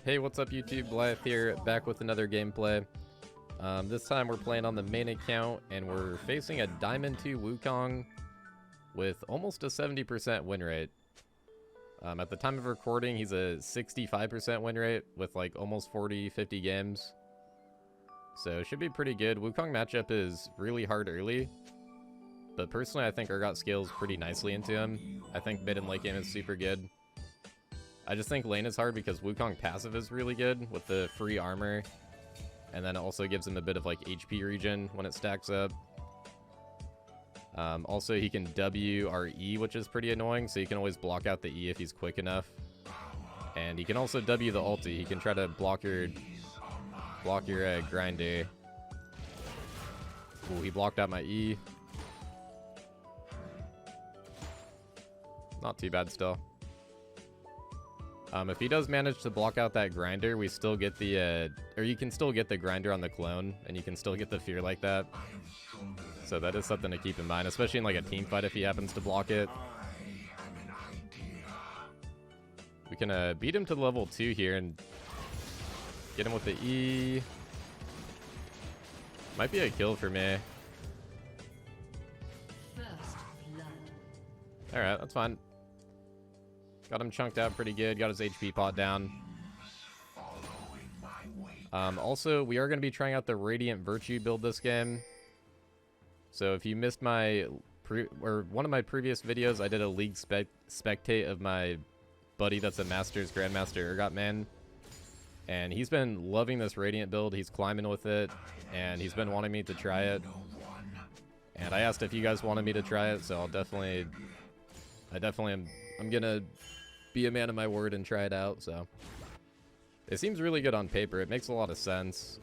Hey, what's up YouTube? Blythe here, back with another gameplay. This time we're playing on the main account, and we're facing a Diamond 2 Wukong with almost a 70% win rate. At the time of recording, he's a 65% win rate with like almost 40-50 games. So it should be pretty good. Wukong matchup is really hard early, but personally I think Urgot scales pretty nicely into him. I think mid and late game is super good. I just think lane is hard because Wukong passive is really good with the free armor, and then it also gives him a bit of like HP regen when it stacks up. Also, he can W our E, which is pretty annoying, so you can always block out the E if he's quick enough. And he can also W the ulti. He can try to block your grinder. Ooh, he blocked out my E. Not too bad still. If he does manage to block out that grinder, we still get the, or you can still get the grinder on the clone, and you can still get the fear like that. So that is something to keep in mind, especially in like a team fight if he happens to block it. We can beat him to level 2 here and get him with the E. Might be a kill for me. Alright, that's fine. Got him chunked out pretty good. Got his HP pot down. Also, we are going to be trying out the Radiant Virtue build this game. So if you missed my one of my previous videos, I did a league spectate of my buddy that's a Masters Grandmaster Urgot man. And he's been loving this Radiant build. He's climbing with it, and he's been wanting me to try it. And I asked if you guys wanted me to try it, so I definitely am. I'm gonna be a man of my word and try it out. So it seems really good on paper. It makes a lot of sense.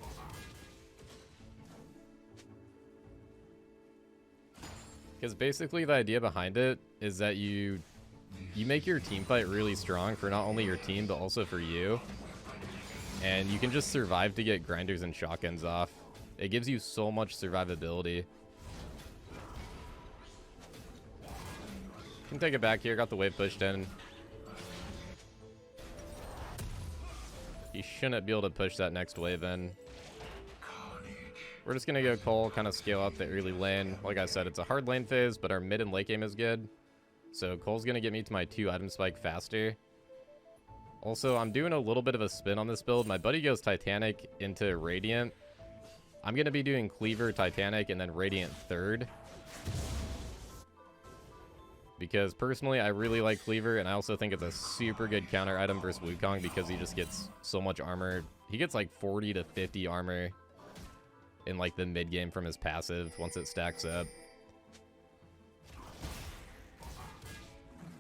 Because basically the idea behind it is that you make your team fight really strong for not only your team but also for you. And you can just survive to get grinders and shotguns off. It gives you so much survivability. Can take it back here. Got the wave pushed in. He shouldn't be able to push that next wave in. We're just gonna go Cole, kind of scale up the early lane. Like I said, it's a hard lane phase, but our mid and late game is good. So Cole's gonna get me to my 2 item spike faster. Also, I'm doing a little bit of a spin on this build. My buddy goes Titanic into Radiant. I'm gonna be doing Cleaver, Titanic, and then Radiant third. Because personally, I really like Cleaver, and I also think it's a super good counter item versus Wukong because he just gets so much armor. He gets like 40 to 50 armor in like the mid game from his passive once it stacks up.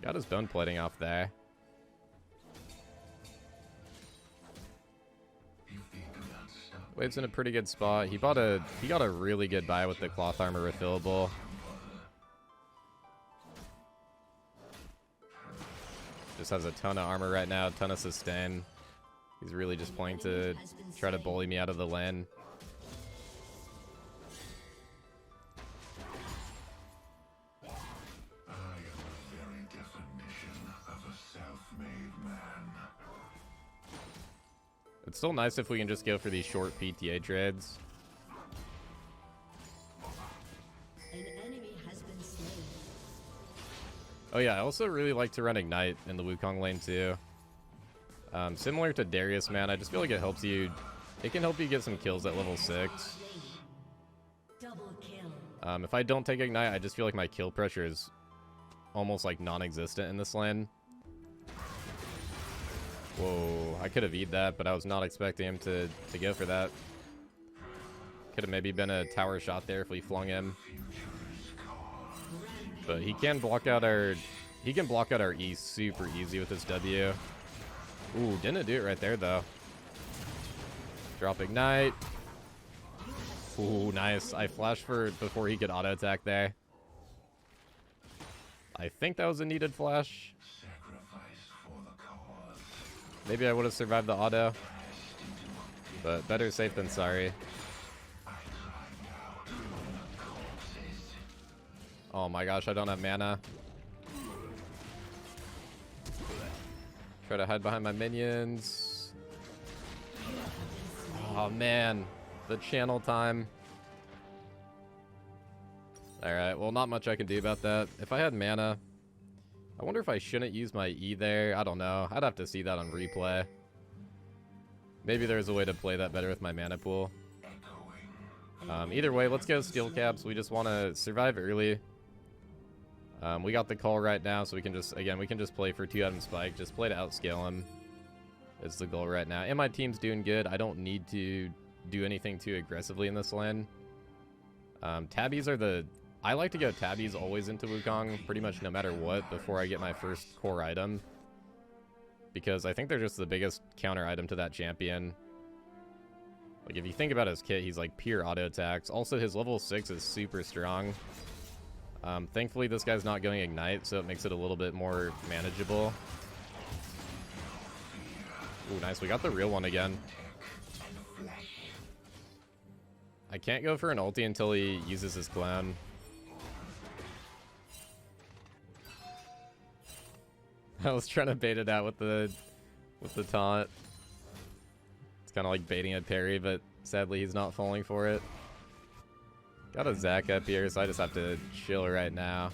Got his bone plating off there. Wave's in a pretty good spot. He got a really good buy with the cloth armor refillable. Just has a ton of armor right now, a ton of sustain. He's really just playing to try to bully me out of the lane. It's still nice if we can just go for these short PTA trades. Oh yeah, I also really like to run Ignite in the Wukong lane too. Similar to Darius, man, I just feel like it helps you. It can help you get some kills at level 6. If I don't take Ignite, I just feel like my kill pressure is almost like non-existent in this lane. Whoa, I could have E'd that, but I was not expecting him to go for that. Could have maybe been a tower shot there if we flung him. But he can block out our E super easy with his W. Ooh, didn't do it right there though. Drop Ignite. Ooh, nice. I flashed for before he could auto attack there. I think that was a needed flash. Maybe I would have survived the auto, but better safe than sorry. Oh my gosh, I don't have mana. Try to hide behind my minions. Oh man, the channel time. Alright, well not much I can do about that. If I had mana, I wonder if I shouldn't use my E there. I don't know. I'd have to see that on replay. Maybe there's a way to play that better with my mana pool. Either way, let's go steel caps. We just want to survive early. We got the call right now, so we can just, again, we can just play for 2-item spike. Just play to outscale him is the goal right now. And my team's doing good. I don't need to do anything too aggressively in this lane. Tabbies are the... I like to go tabbies always into Wukong, pretty much no matter what, before I get my first core item. Because I think they're just the biggest counter item to that champion. Like, if you think about his kit, he's like pure auto attacks. Also, his level 6 is super strong. Thankfully, this guy's not going Ignite, so it makes it a little bit more manageable. Ooh, nice. We got the real one again. I can't go for an ulti until he uses his clone. I was trying to bait it out with the taunt. It's kind of like baiting a parry, but sadly he's not falling for it. Got a Zac up here, so I just have to chill right now.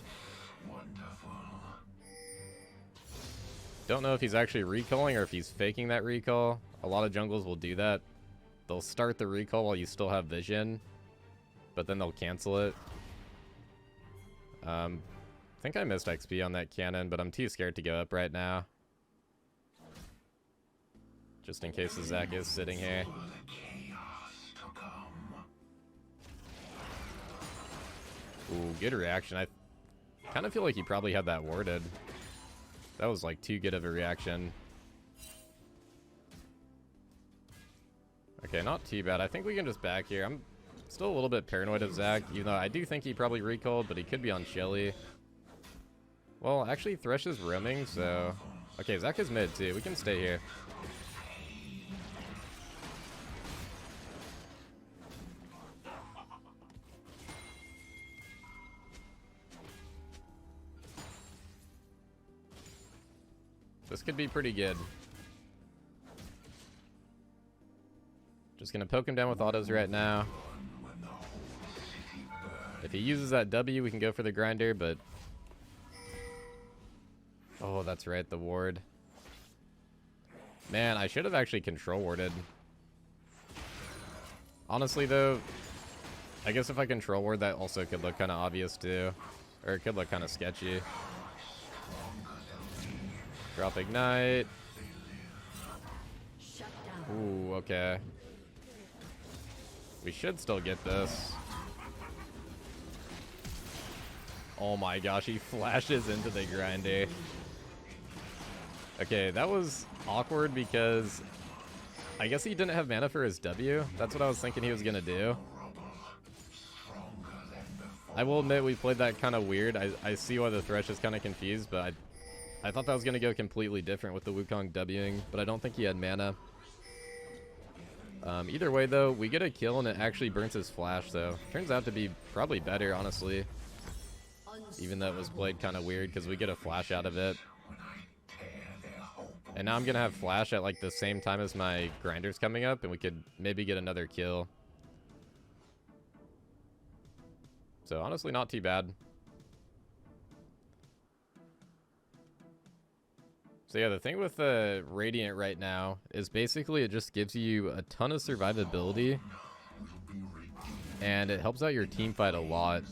Don't know if he's actually recalling or if he's faking that recall. A lot of jungles will do that. They'll start the recall while you still have vision, but then they'll cancel it. I think I missed XP on that cannon, but I'm too scared to go up right now. Just in case the Zac is sitting here. Ooh, good reaction. I kind of feel like he probably had that warded. That was like too good of a reaction. Okay, not too bad. I think we can just back here. I'm still a little bit paranoid of Zac, even though I do think he probably recalled, but he could be on Shelly. Well, actually, Thresh is roaming, so... Okay, Zac is mid, too. We can stay here. This could be pretty good. Just gonna poke him down with autos right now. If he uses that W, we can go for the grinder, but... Oh, that's right, the ward. Man, I should have actually control warded. Honestly, though, I guess if I control ward, that also could look kind of obvious, too. Or it could look kind of sketchy. Drop Ignite. Ooh, okay. We should still get this. Oh my gosh, he flashes into the grinder. Okay, that was awkward because I guess he didn't have mana for his W. That's what I was thinking he was gonna do. I will admit we played that kind of weird. I see why the Thresh is kind of confused, but I thought that was gonna go completely different with the Wukong Wing, but I don't think he had mana. Either way, though, we get a kill and it actually burns his flash, so turns out to be probably better, honestly. Even though it was played kind of weird because we get a flash out of it. And now I'm gonna have flash at like the same time as my grinders coming up, and we could maybe get another kill. So honestly, not too bad. So yeah, the thing with the Radiant right now is basically it just gives you a ton of survivability, and it helps out your team fight a lot.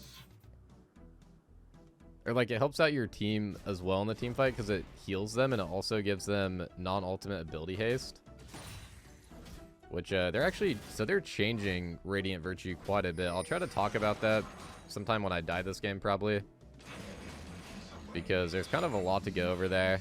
Or like it helps out your team as well in the team fight because it heals them and it also gives them non-ultimate ability haste. Which they're actually, so they're changing Radiant Virtue quite a bit. I'll try to talk about that sometime when I die this game probably. Because there's kind of a lot to go over there.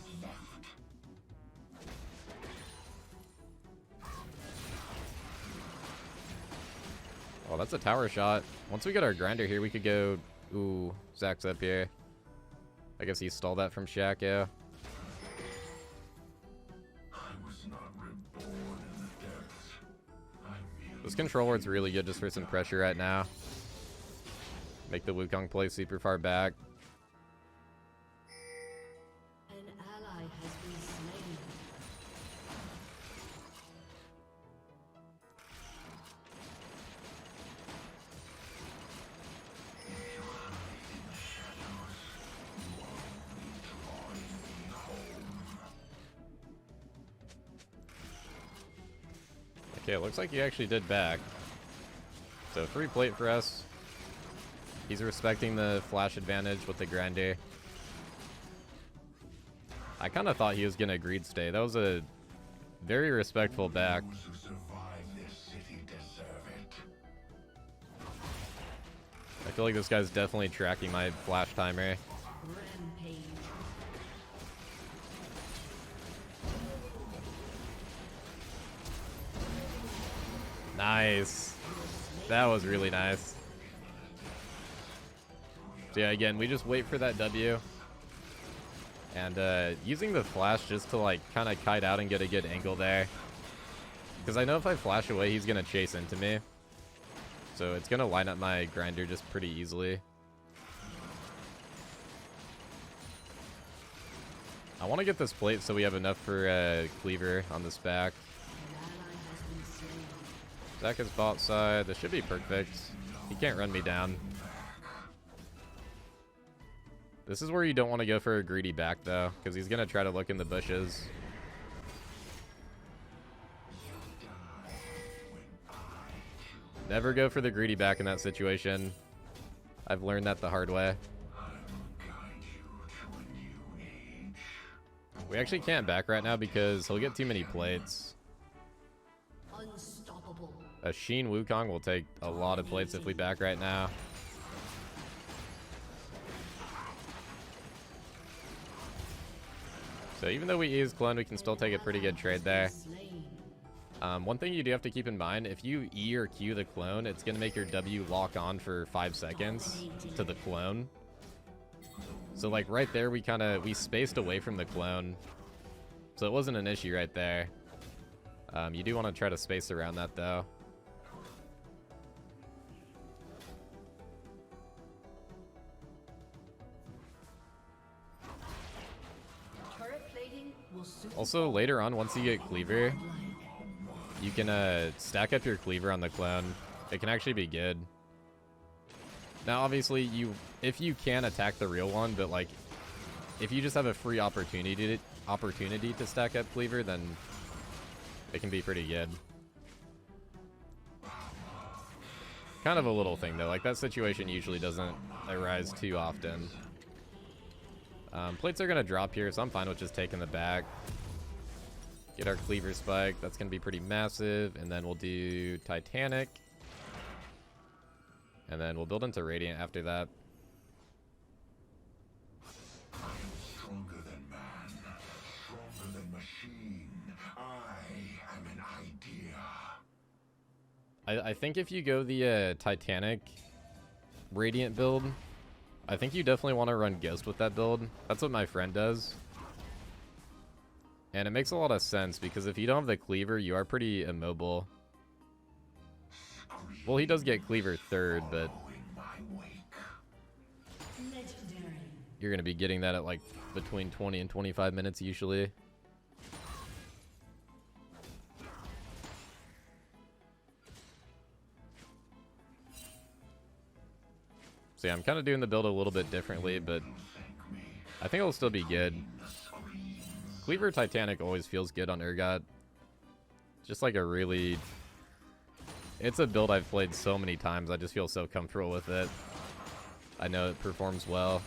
Oh, that's a tower shot. Once we get our grinder here, we could go... Ooh, Zac's up here. I guess he stole that from Shaco. This control ward's really good just for some pressure right now. Make the Wukong play super far back. An ally has been slain. Okay, looks like he actually did back. So free plate for us. He's respecting the flash advantage with the grinder. I kind of thought he was going to greed stay. That was a very respectful back. I feel like this guy's definitely tracking my flash timer. Nice. That was really nice. So yeah, again, we just wait for that W. And using the flash just to like kind of kite out and get a good angle there. Because I know if I flash away, he's going to chase into me. So it's going to line up my grinder just pretty easily. I want to get this plate so we have enough for cleaver on this back. Zach is bot side. This should be perfect. He can't run me down. This is where you don't want to go for a greedy back, though, because he's going to try to look in the bushes. Never go for the greedy back in that situation. I've learned that the hard way. We actually can't back right now because he'll get too many plates. A Sheen Wukong will take a lot of plates if we back right now. So even though we use clone, we can still take a pretty good trade there. One thing you do have to keep in mind, if you E or Q the clone, it's going to make your W lock on for 5 seconds to the clone. So like right there, we spaced away from the clone. So it wasn't an issue right there. You do want to try to space around that though. Also, later on, once you get cleaver, you can stack up your cleaver on the clone. It can actually be good. Now, obviously, if you can attack the real one, but like, if you just have a free opportunity to stack up cleaver, then it can be pretty good. Kind of a little thing though. Like that situation usually doesn't arise too often. Plates are gonna drop here, so I'm fine with just taking the back. Get our cleaver spike. That's gonna be pretty massive, and then we'll do Titanic. And then we'll build into Radiant after that. Stronger than man, stronger than machine. I am an idea. I think if you go the Titanic Radiant build, I think you definitely want to run Ghost with that build. That's what my friend does. And it makes a lot of sense because if you don't have the cleaver, you are pretty immobile. Well, he does get cleaver third, but you're going to be getting that at like between 20 and 25 minutes usually. So yeah, I'm kind of doing the build a little bit differently, but I think it'll still be good. Cleaver Titanic always feels good on Urgot. Just like a really... It's a build I've played so many times. I just feel so comfortable with it. I know it performs well.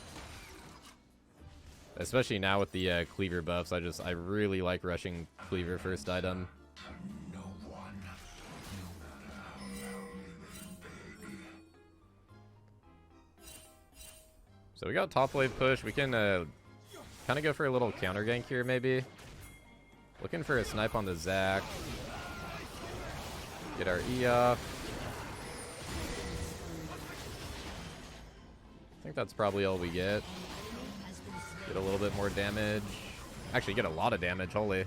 Especially now with the cleaver buffs. I really like rushing cleaver first item. So we got top wave push. We can kind of go for a little counter gank here, maybe. Looking for a snipe on the Zac. Get our E off. I think that's probably all we get. Get a little bit more damage. Actually, get a lot of damage. Holy.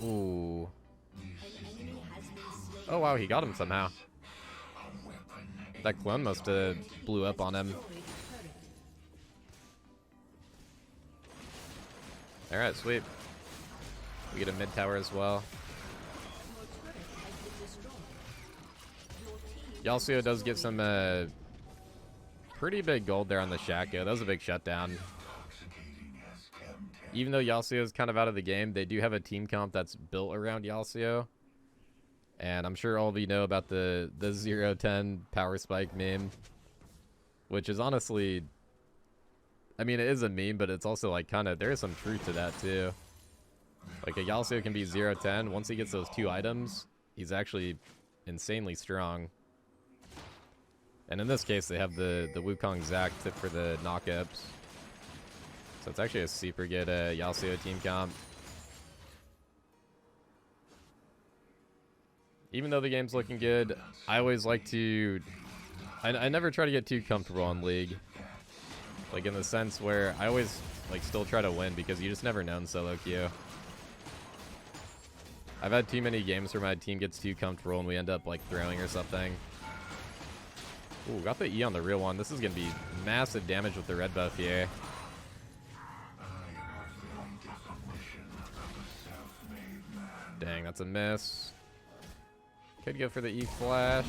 Ooh. Oh, wow. He got him somehow. That clone must have blew up on him. Alright, sweet. We get a mid tower as well. Yasuo does get some pretty big gold there on the Shaco. That was a big shutdown. even though Yasuo is kind of out of the game, they do have a team comp that's built around Yasuo. And I'm sure all of you know about the 0-10 power spike meme, which is honestly, I mean, it is a meme, but it's also like kind of, there is some truth to that too. Like a Yasuo can be 0-10. Once he gets those 2 items, he's actually insanely strong. And in this case, they have the Wukong Zac tip for the knockups. So it's actually a super good Yasuo team comp. Even though the game's looking good, I always like to... I never try to get too comfortable on League. Like in the sense where I always like still try to win because you just never know in solo queue. I've had too many games where my team gets too comfortable and we end up like throwing or something. Ooh, got the E on the real one. This is going to be massive damage with the red buff here. Dang, that's a miss. Could go for the E flash.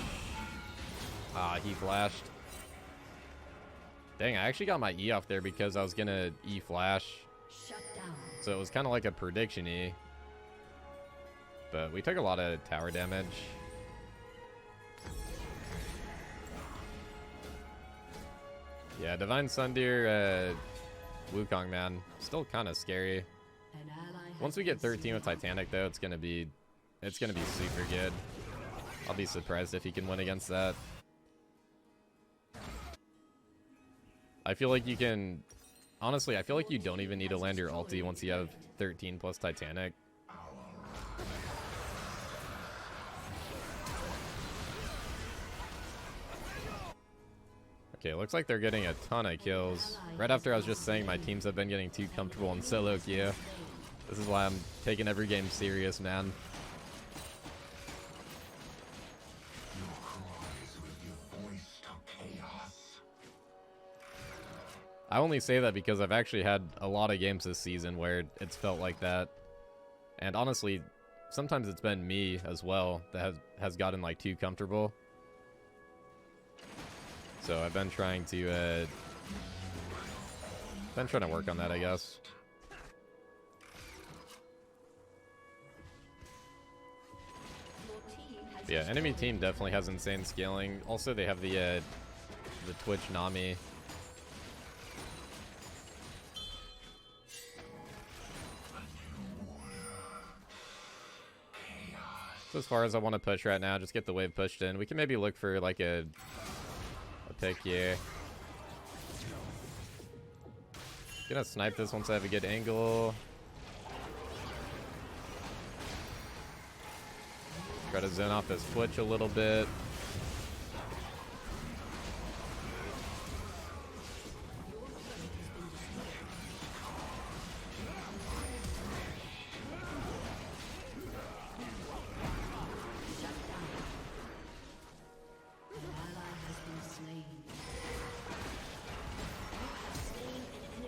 Ah, he flashed. Dang, I actually got my E off there because I was going to E flash. So it was kind of like a prediction E. But we took a lot of tower damage. Yeah, Divine Sundeer, Wukong, man. Still kind of scary. Once we get 13 with Titanic, though, it's gonna be super good. I'll be surprised if he can win against that. I feel like you can... Honestly, I feel like you don't even need to land your ulti once you have 13 plus Titanic. Okay, looks like they're getting a ton of kills. Right after I was just saying my teams have been getting too comfortable in solo queue. This is why I'm taking every game serious, man. I only say that because I've actually had a lot of games this season where it's felt like that. And honestly, sometimes it's been me as well that has gotten like too comfortable. So I've been trying to work on that, I guess. Yeah, enemy team definitely has insane scaling. Also, they have the Twitch Nami. So as far as I want to push right now, just get the wave pushed in. We can maybe look for like a pick here. Gonna snipe this once I have a good angle. Try to zone off this Twitch a little bit.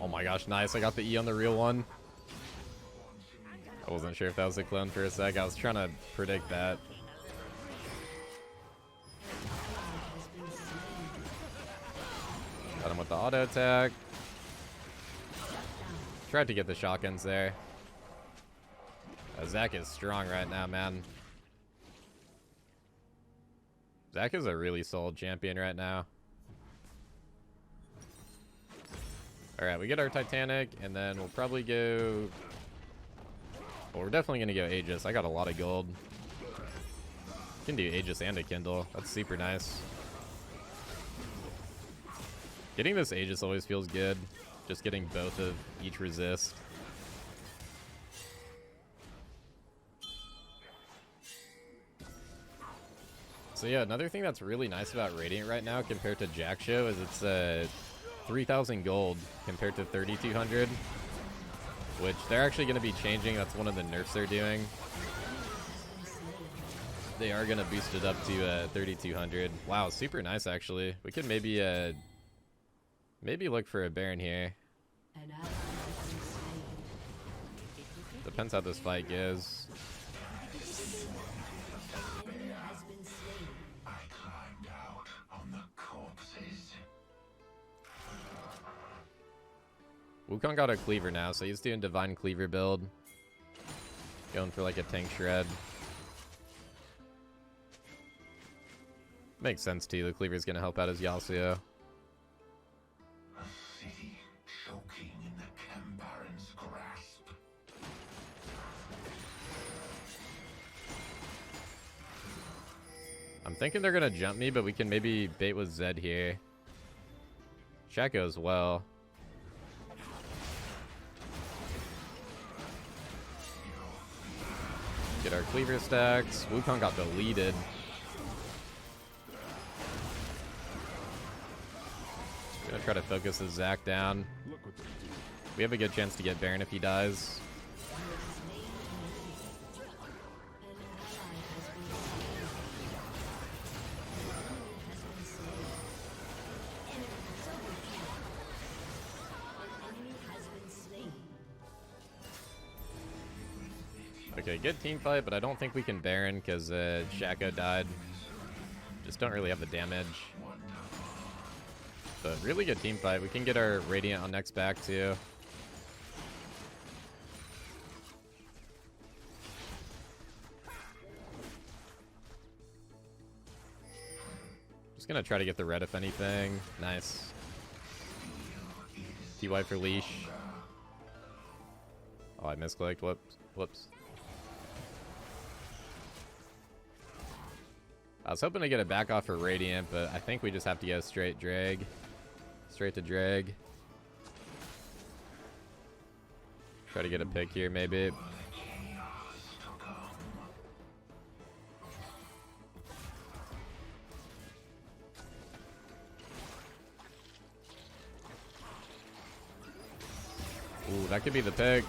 Oh my gosh, nice. I got the E on the real one. I wasn't sure if that was a clone for a sec. I was trying to predict that. Got him with the auto attack. Tried to get the shotguns there. Zac is strong right now, man. Zac is a really solid champion right now. Alright, we get our Titanic, and then we'll probably go... Well, we're definitely going to go Aegis. I got a lot of gold. Can do Aegis and a Kindle. That's super nice. Getting this Aegis always feels good. Just getting both of each resist. So yeah, another thing that's really nice about Radiant right now compared to Jackshow is it's 3,000 gold compared to 3,200, which they're actually going to be changing. That's one of the nerfs they're doing. They are going to boost it up to 3,200. Wow, super nice actually. We could maybe look for a Baron here. Depends how this fight goes. Wukong got a cleaver now, so he's doing divine cleaver build. Going for like a tank shred. Makes sense too. The cleaver's gonna help out his Yasuo. A city choking in the Kembaran's grasp. I'm thinking they're gonna jump me, but we can maybe bait with Zed here. Shaco as well. Get our cleaver stacks. Wukong got deleted. Gonna try to focus the Zac down. We have a good chance to get Baron if he dies. Okay, good team fight, but I don't think we can Baron because Shaco died. Just don't really have the damage. But really good team fight. We can get our Radiant on next back too. Just gonna try to get the red if anything. Nice. TY for leash. Oh, I misclicked. Whoops. Whoops. I was hoping to get it back off for Radiant, but I think we just have to go straight drag. Straight to drag. Try to get a pick here, maybe. Ooh, that could be the pick.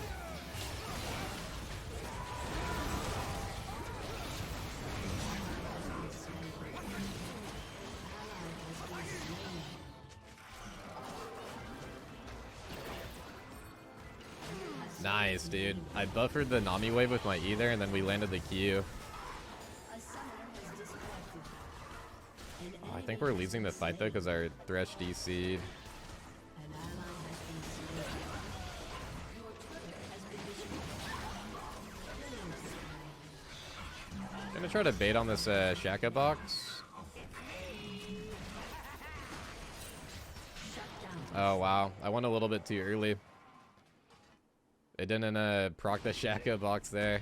Nice, dude. I buffered the Nami wave with my E there, and then we landed the Q. Oh, I think we're losing the fight, though, because our Thresh DC'd. Gonna try to bait on this Shaka box. Oh, wow. I went a little bit too early. It didn't proc the Shaka box there.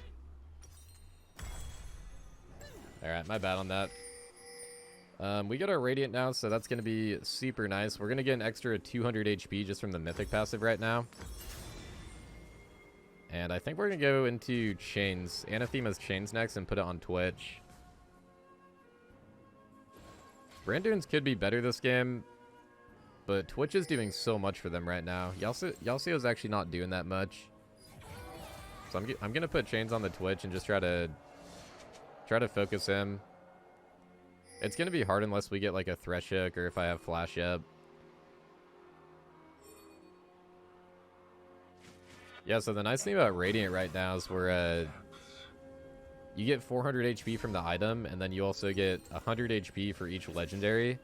Alright, my bad on that. We got our Radiant now, so that's going to be super nice. We're going to get an extra 200 HP just from the Mythic passive right now. And I think we're going to go into Chains. Anathema's Chains next and put it on Twitch. Brandoons could be better this game, but Twitch is doing so much for them right now. Yasuo's actually not doing that much. So I'm gonna put Chains on the Twitch and just try to focus him. It's gonna be hard unless we get like a Thresh hook or if I have flash up. Yeah, so the nice thing about Radiant right now is we're you get 400 HP from the item, and then you also get 100 HP for each legendary.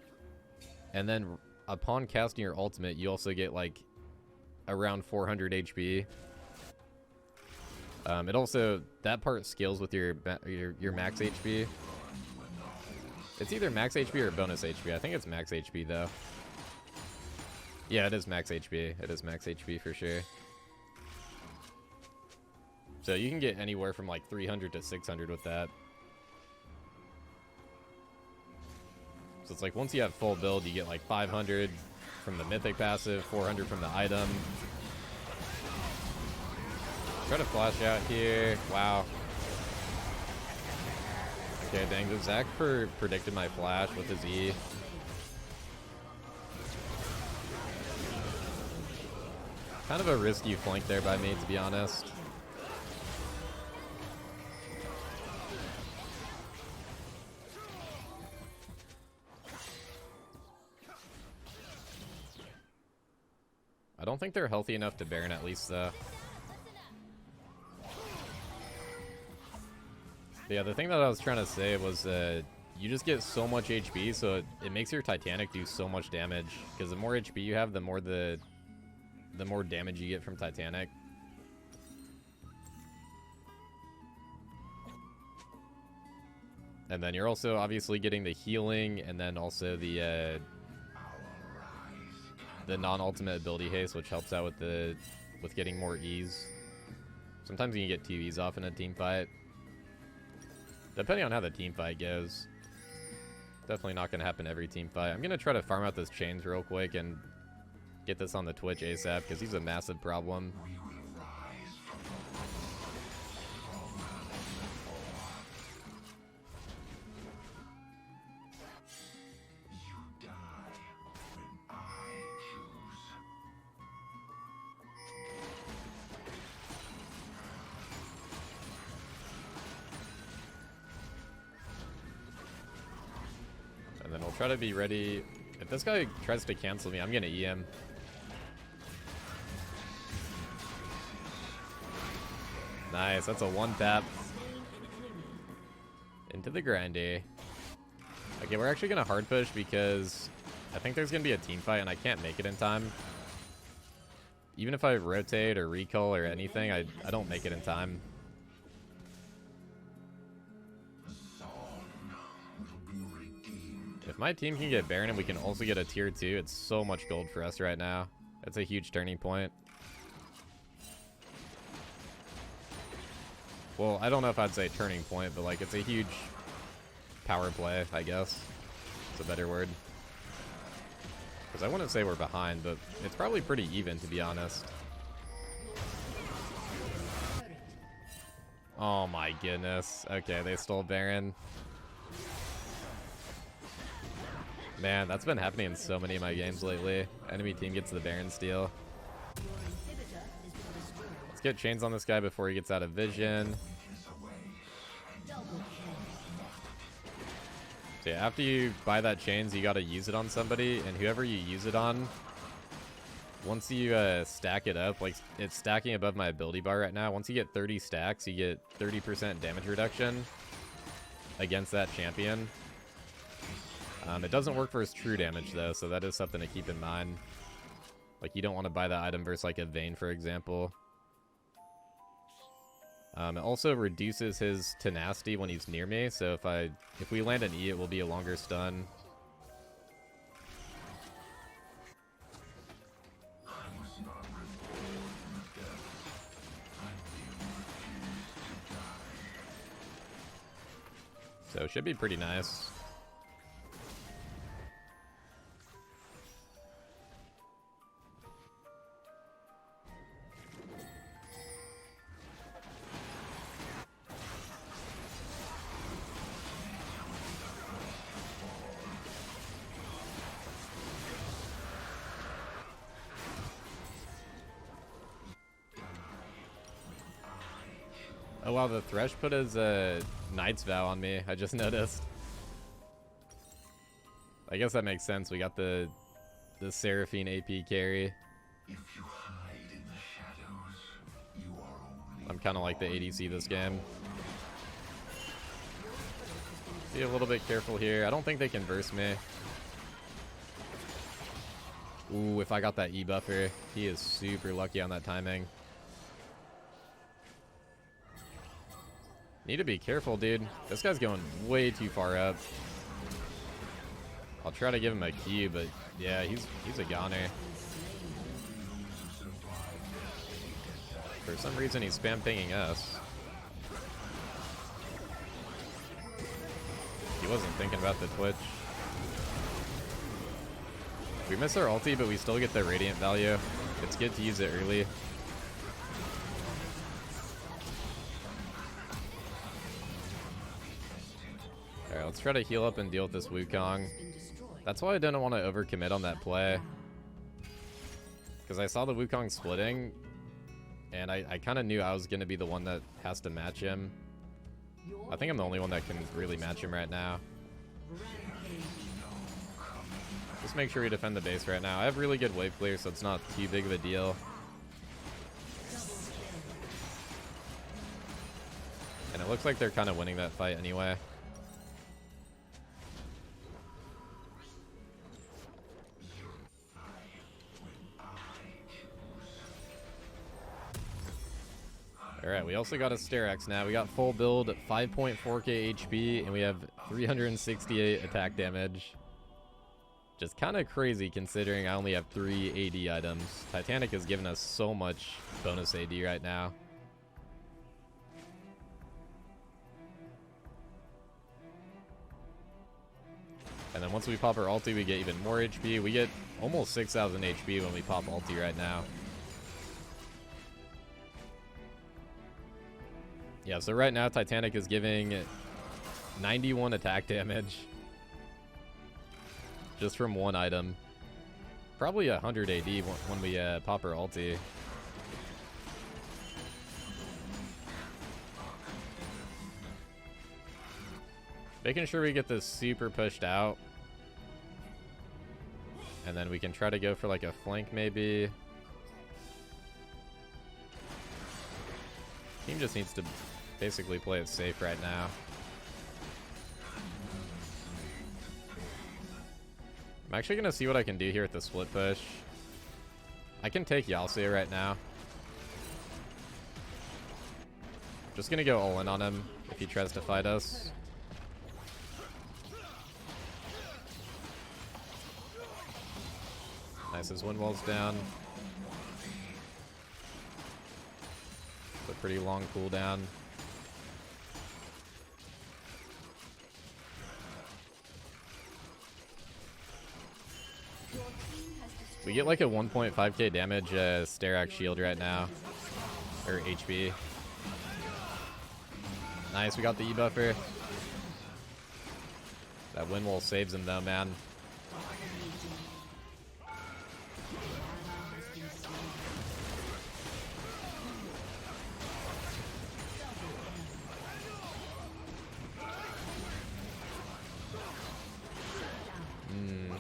And then upon casting your ultimate, you also get like around 400 HP. It also, that part scales with your max HP. It's either max HP or bonus HP. I think it's max HP though. Yeah, it is max HP. It is max HP for sure. So you can get anywhere from like 300 to 600 with that. So it's like once you have full build, you get like 500 from the Mythic passive, 400 from the item. Try to flash out here. Wow. Okay, dang. The Zac predicted my flash with his E. Kind of a risky flank there by me, to be honest. I don't think they're healthy enough to Baron at least, though. But yeah, the thing that I was trying to say was you just get so much HP, so it makes your Titanic do so much damage. Because the more HP you have, the more the the more damage you get from Titanic. And then you're also obviously getting the healing, and then also the non-ultimate ability haste, which helps out with getting more ease. Sometimes you can get 2 E's off in a team fight, depending on how the team fight goes. Definitely not going to happen every team fight. I'm going to try to farm out this chains real quick and get this on the Twitch ASAP, because he's a massive problem. We will rise from you die when I choose. And then we'll try to be ready. If this guy tries to cancel me, I'm going to E him. Nice, that's a 1-tap. Into the grindy. Okay, we're actually going to hard push because I think there's going to be a team fight and I can't make it in time. Even if I rotate or recall or anything, I don't make it in time. If my team can get Baron and we can also get a tier 2, it's so much gold for us right now. That's a huge turning point. Well, I don't know if I'd say turning point, but like it's a huge power play, I guess. It's a better word. Because I wouldn't say we're behind, but it's probably pretty even, to be honest. Oh my goodness. Okay, they stole Baron. Man, that's been happening in so many of my games lately. Enemy team gets the Baron steal. Let's get chains on this guy before he gets out of vision. So yeah, after you buy that chains, you gotta use it on somebody, and whoever you use it on, once you stack it up, like it's stacking above my ability bar right now, once you get 30 stacks, you get 30% damage reduction against that champion. It doesn't work for his true damage though, so that is something to keep in mind. Like you don't want to buy that item versus like a Vayne, for example. It also reduces his tenacity when he's near me, so if we land an E, it will be a longer stun. So it should be pretty nice. Oh wow, the Thresh put his Knight's Vow on me. I just noticed. I guess that makes sense. We got the Seraphine AP carry. If you hide in the shadows, you are only I'm kind of like the ADC this game. Be a little bit careful here. I don't think they can burst me. Ooh, if I got that E buffer, he is super lucky on that timing. Need to be careful, dude. This guy's going way too far up. I'll try to give him a Q, but yeah, he's a goner. For some reason, he's spam pinging us. He wasn't thinking about the Twitch. We miss our ulti, but we still get the Radiant value. It's good to use it early. Alright, let's try to heal up and deal with this Wukong. That's why I didn't want to overcommit on that play. Because I saw the Wukong splitting, and I kind of knew I was going to be the one that has to match him. I think I'm the only one that can really match him right now. Just make sure we defend the base right now. I have really good wave clear, so it's not too big of a deal. And it looks like they're kind of winning that fight anyway. Alright, we also got a Sterex now. We got full build, 5.4k HP, and we have 368 attack damage. Just kind of crazy considering I only have 3 AD items. Titanic has given us so much bonus AD right now. And then once we pop our ulti, we get even more HP. We get almost 6,000 HP when we pop ulti right now. Yeah, so right now Titanic is giving 91 attack damage. Just from one item. Probably 100 AD when we pop our ulti. Making sure we get this super pushed out. And then we can try to go for like a flank maybe. Team just needs to basically play it safe right now. I'm actually going to see what I can do here with the split push. I can take Yasuo right now. Just going to go all in on him if he tries to fight us. Nice, his wind wall's down. It's a pretty long cooldown. We get like a 1.5k damage Sterak shield right now. Or HP. Nice, we got the E-buffer. That wind wall saves him though, man.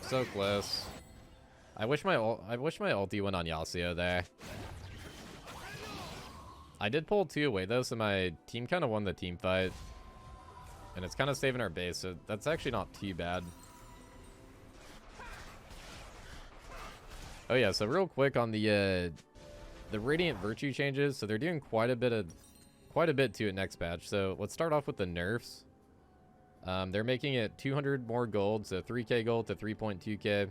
So close. I wish my ulti went on Yasuo there. I did pull 2 away though, so my team kind of won the team fight. And it's kind of saving our base, so that's actually not too bad. Oh yeah, so real quick on the Radiant Virtue changes. So they're doing quite a bit to it next patch. So let's start off with the nerfs. They're making it 200 more gold, so 3k gold to 3.2k.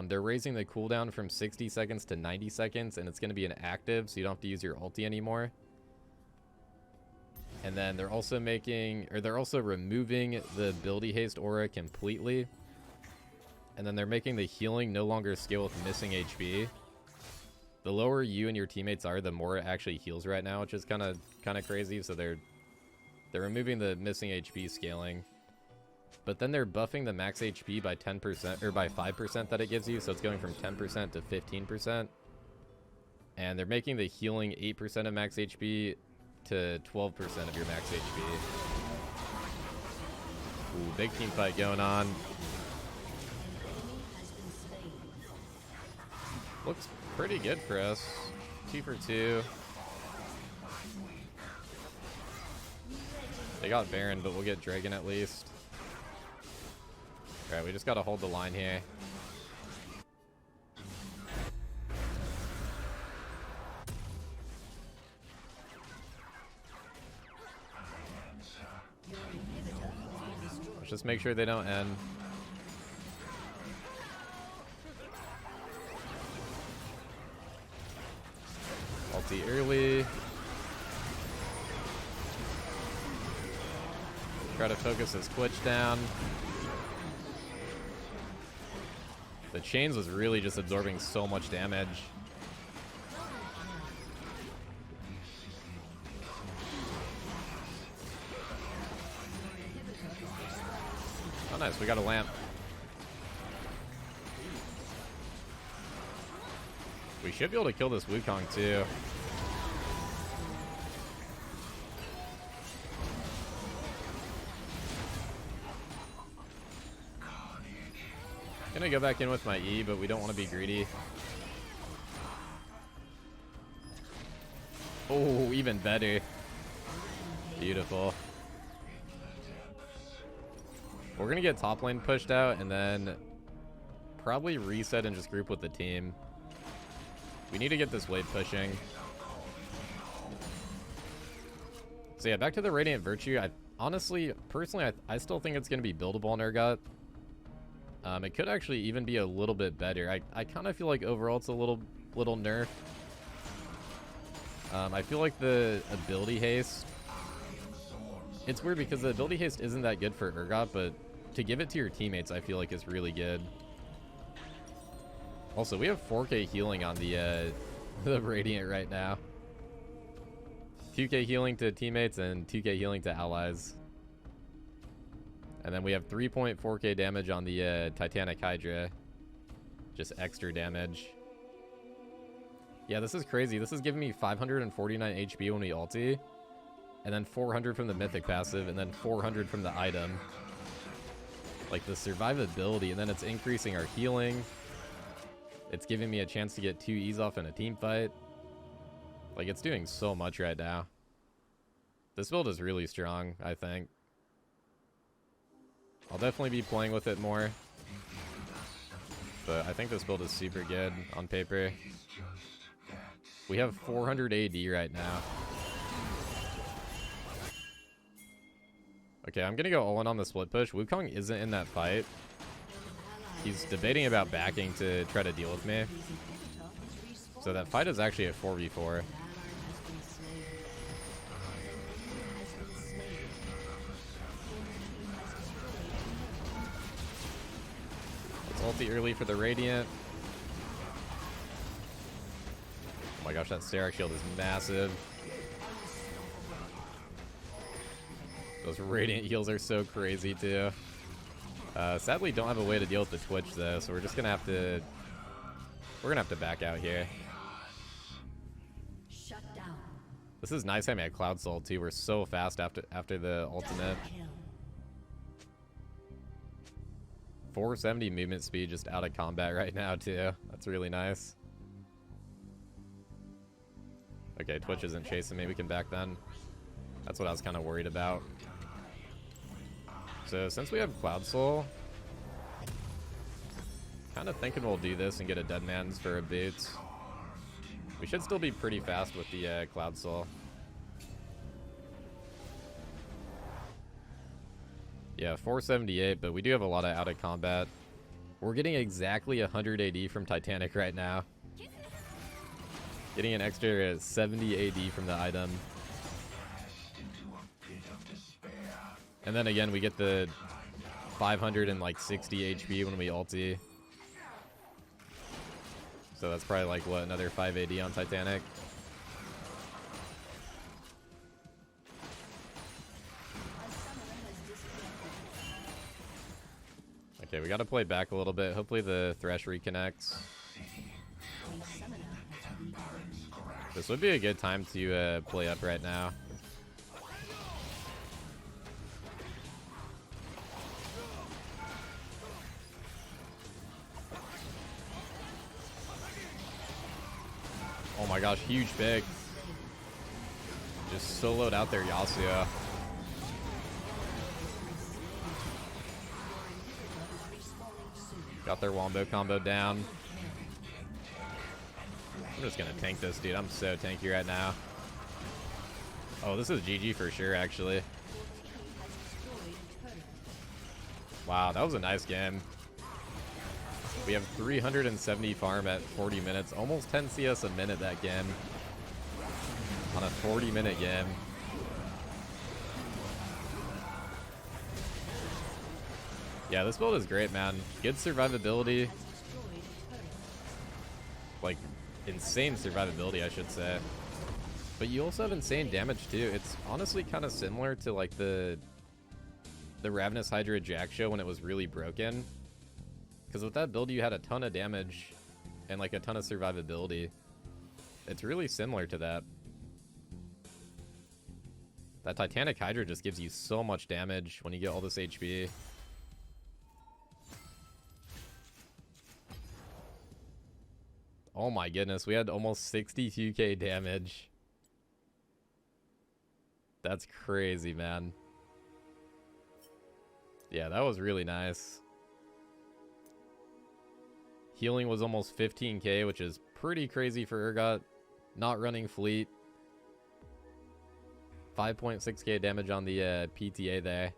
They're raising the cooldown from 60 seconds to 90 seconds, and it's going to be an active, so you don't have to use your ulti anymore. And then they're also removing the ability haste aura completely. And then they're making the healing no longer scale with missing HP. The lower you and your teammates are, the more it actually heals right now, which is kind of crazy. So they're removing the missing HP scaling. But then they're buffing the max HP by 10% or by 5% that it gives you, so it's going from 10% to 15%. And they're making the healing 8% of max HP to 12% of your max HP. Ooh, big team fight going on. Looks pretty good for us. 2 for 2. They got Baron, but we'll get Dragon at least. Alright, we just gotta hold the line here. Let's just make sure they don't end. Ulti early. Try to focus his Twitch down. The chains was really just absorbing so much damage. Oh nice, we got a lamp. We should be able to kill this Wukong too. Gonna go back in with my E, but we don't want to be greedy. Oh, even better. Beautiful. We're gonna get top lane pushed out and then probably reset and just group with the team. We need to get this wave pushing. So yeah, back to the Radiant Virtue. I honestly, personally, I still think it's going to be buildable on Urgot. It could actually even be a little bit better. I kind of feel like overall it's a little nerf. I feel like the ability haste, it's weird because the ability haste isn't that good for Urgot, but to give it to your teammates, I feel like is really good. Also, we have 4K healing on the Radiant right now. 2K healing to teammates and 2K healing to allies. And then we have 3.4K damage on the Titanic Hydra. Just extra damage. Yeah, this is crazy. This is giving me 549 HP when we ulti. And then 400 from the Mythic passive, and then 400 from the item. Like the survivability, and then it's increasing our healing. It's giving me a chance to get 2 E's off in a team fight. Like, it's doing so much right now. This build is really strong, I think. I'll definitely be playing with it more. But I think this build is super good on paper. We have 400 AD right now. Okay, I'm gonna go all in on the split push. Wukong isn't in that fight. He's debating about backing to try to deal with me. So that fight is actually a 4v4. It's ulti early for the Radiant. Oh my gosh, that Sterak shield is massive. Those Radiant heals are so crazy too. Sadly, don't have a way to deal with the Twitch though, so we're just gonna have to. We're gonna have to back out here. Shut down. This is nice having a Cloud Soul too. We're so fast after the ultimate. 470 movement speed just out of combat right now too. That's really nice. Okay, Twitch isn't chasing me. We can back then. That's what I was kind of worried about. So since we have Cloud Soul, kind of thinking we'll do this and get a Dead Man's for a boot. We should still be pretty fast with the Cloud Soul. Yeah, 478, but we do have a lot of out of combat. We're getting exactly 100 AD from Titanic right now. Getting an extra 70 AD from the item. And then again, we get the 560 HP when we ulti. So that's probably like, what, another 5 AD on Titanic? Okay, we gotta play back a little bit. Hopefully the Thresh reconnects. This would be a good time to play up right now. Oh my gosh, huge pick. Just soloed out there, Yasuo. Got their Wombo combo down. I'm just gonna tank this, dude. I'm so tanky right now. Oh, this is GG for sure, actually. Wow, that was a nice game. We have 370 farm at 40 minutes. Almost 10 CS a minute that game. On a 40-minute game. Yeah, this build is great, man. Good survivability. Like, insane survivability, I should say. But you also have insane damage, too. It's honestly kind of similar to, like, the Ravenous Hydra Jack show when it was really broken. Because with that build, you had a ton of damage and, like, a ton of survivability. It's really similar to that. That Titanic Hydra just gives you so much damage when you get all this HP. Oh my goodness, we had almost 62k damage. That's crazy, man. Yeah, that was really nice. Healing was almost 15k, which is pretty crazy for Urgot. Not running fleet. 5.6k damage on the PTA there.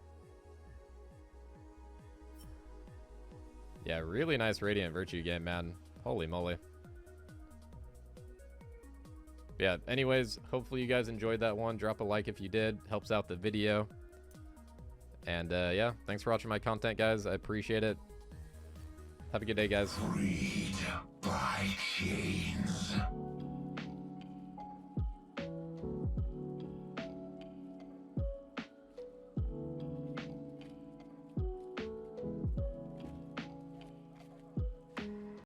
Yeah, really nice Radiant Virtue game, man. Holy moly. Yeah, anyways, hopefully you guys enjoyed that one. Drop a like if you did. Helps out the video. And yeah, thanks for watching my content, guys. I appreciate it. Have a good day, guys. Free.